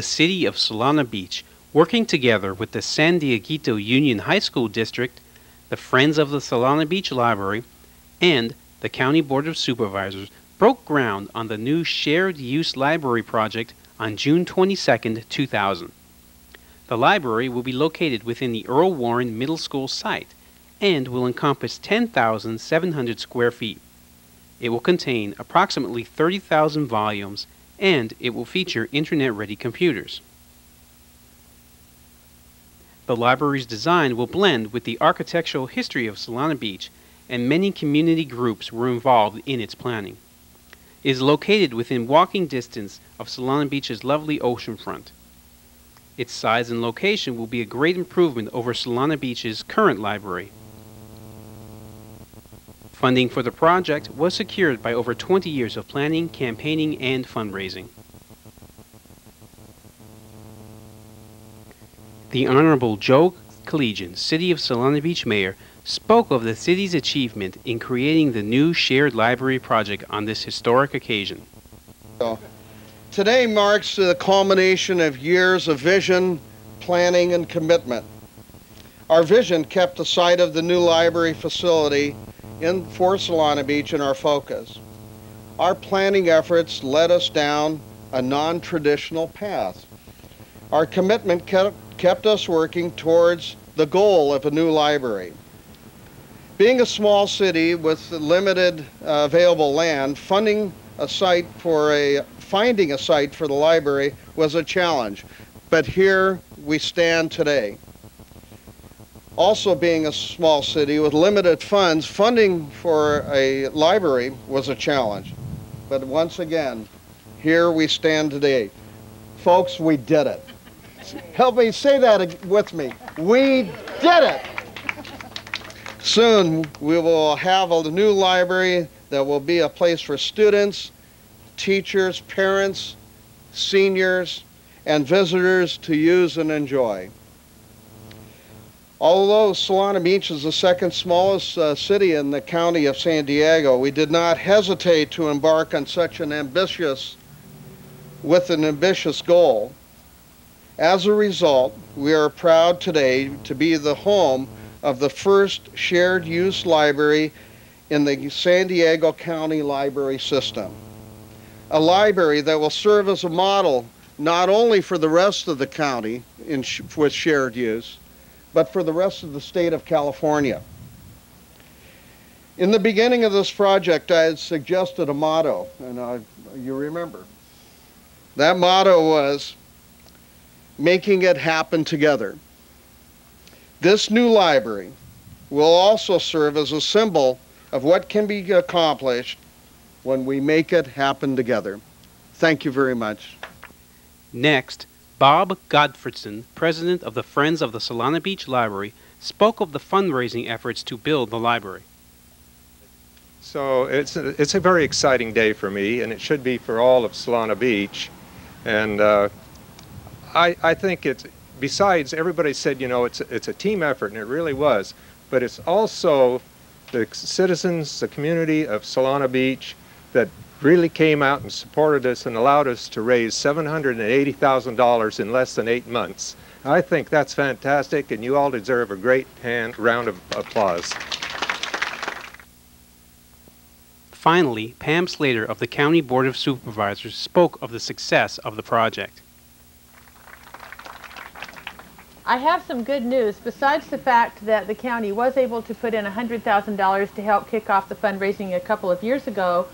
the City of Solana Beach, working together with the San Dieguito Union High School District, the Friends of the Solana Beach Library, and the County Board of Supervisors, broke ground on the new Shared Use Library project on June 22, 2000. The library will be located within the Earl Warren Middle School site and will encompass 10,700 square feet. It will contain approximately 30,000 volumes, and it will feature internet-ready computers. The library's design will blend with the architectural history of Solana Beach, and many community groups were involved in its planning. It is located within walking distance of Solana Beach's lovely oceanfront. Its size and location will be a great improvement over Solana Beach's current library. Funding for the project was secured by over 20 years of planning, campaigning, and fundraising. The Honorable Joe Collegian, City of Solana Beach Mayor, spoke of the city's achievement in creating the new shared library project on this historic occasion. Today marks the culmination of years of vision, planning, and commitment. Our vision kept the site of the new library facility for Solana Beach in our focus. Our planning efforts led us down a non-traditional path. Our commitment kept us working towards the goal of a new library. Being a small city with limited available land, finding a site for the library was a challenge, but here we stand today. Also, being a small city with limited funds, funding for a library was a challenge. But once again, here we stand today. Folks, we did it. Help me say that with me. We did it! Soon, we will have a new library that will be a place for students, teachers, parents, seniors, and visitors to use and enjoy. Although Solana Beach is the second smallest city in the county of San Diego, we did not hesitate to embark on such an ambitious goal. As a result, we are proud today to be the home of the first shared use library in the San Diego County Library System. A library that will serve as a model not only for the rest of the county with shared use, but for the rest of the state of California. In the beginning of this project, I had suggested a motto, and you remember. That motto was, making it happen together. This new library will also serve as a symbol of what can be accomplished when we make it happen together. Thank you very much. Next, Bob Godfredson, president of the Friends of the Solana Beach Library, spoke of the fundraising efforts to build the library. So it's a very exciting day for me, and it should be for all of Solana Beach. And I think it's, besides everybody said, you know, it's a team effort, and it really was, but it's also the citizens, the community of Solana Beach that really came out and supported us and allowed us to raise $780,000 in less than 8 months. I think that's fantastic, and you all deserve a great round of applause. Finally, Pam Slater of the County Board of Supervisors spoke of the success of the project. I have some good news. Besides the fact that the county was able to put in $100,000 to help kick off the fundraising a couple of years ago,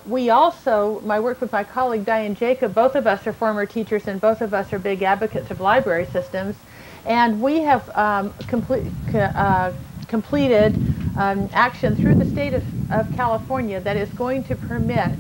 we also, I work with my colleague Diane Jacob, both of us are former teachers and both of us are big advocates of library systems, and we have completed action through the state of California that is going to permit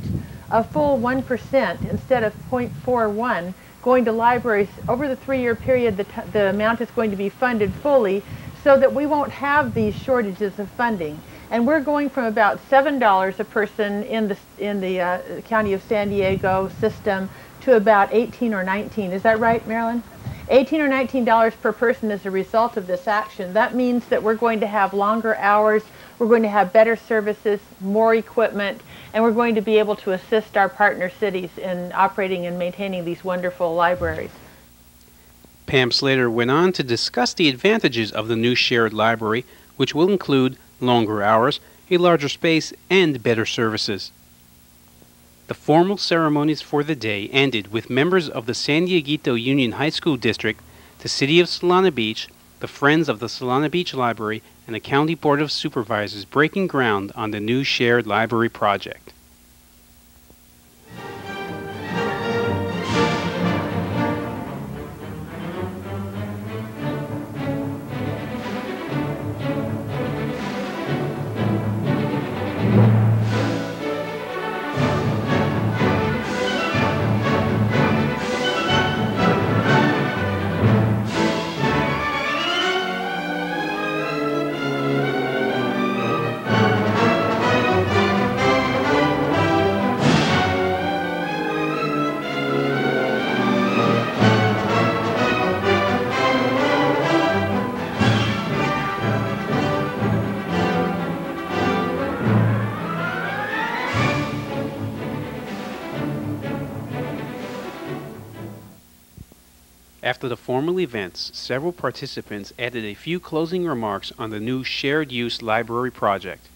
a full 1% instead of 0.41 going to libraries. Over the 3-year period, the amount is going to be funded fully so that we won't have these shortages of funding. And we're going from about $7 a person in the County of San Diego system to about 18 or 19. Is that right, Marilyn? $18 or $19 per person as a result of this action. That means that we're going to have longer hours, we're going to have better services, more equipment, and we're going to be able to assist our partner cities in operating and maintaining these wonderful libraries. Pam Slater went on to discuss the advantages of the new shared library, which will include longer hours, a larger space, and better services. The formal ceremonies for the day ended with members of the San Dieguito Union High School District, the City of Solana Beach, the Friends of the Solana Beach Library, and the County Board of Supervisors breaking ground on the new shared library project. After the formal events, several participants added a few closing remarks on the new shared use library project.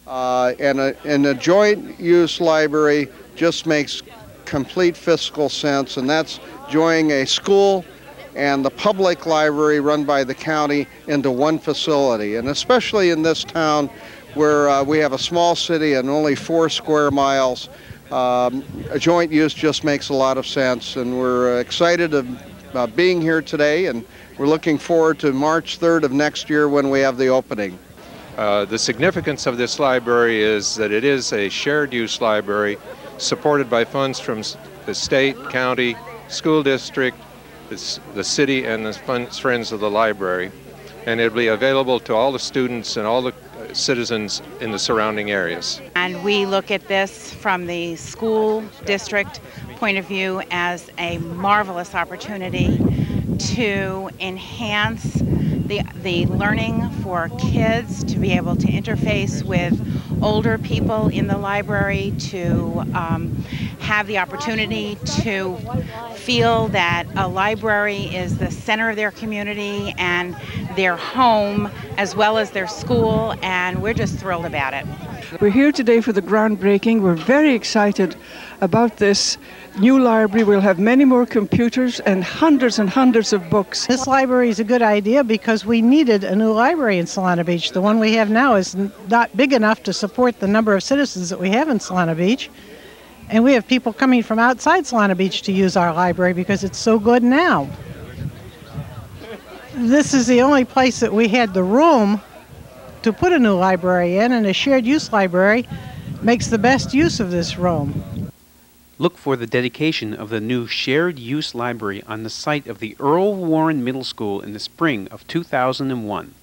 And a joint use library just makes complete fiscal sense, and that's joining a school and the public library run by the county into one facility. And especially in this town where we have a small city and only 4 square miles, a joint use just makes a lot of sense, and we're excited about being here today, and we're looking forward to March 3rd of next year when we have the opening. The significance of this library is that it is a shared use library supported by funds from the state, county, school district, the city, and the Friends of the Library. And it'll be available to all the students and all the citizens in the surrounding areas. And we look at this from the school district point of view as a marvelous opportunity to enhance the learning for kids, to be able to interface with older people in the library, to have the opportunity to feel that a library is the center of their community and their home as well as their school, and we're just thrilled about it. We're here today for the groundbreaking. We're very excited about this new library. We'll have many more computers and hundreds of books. This library is a good idea because we needed a new library in Solana Beach. The one we have now is not big enough to support the number of citizens that we have in Solana Beach. And we have people coming from outside Solana Beach to use our library because it's so good now. This is the only place that we had the room to put a new library in, and a shared use library makes the best use of this room. Look for the dedication of the new shared use library on the site of the Earl Warren Middle School in the spring of 2001.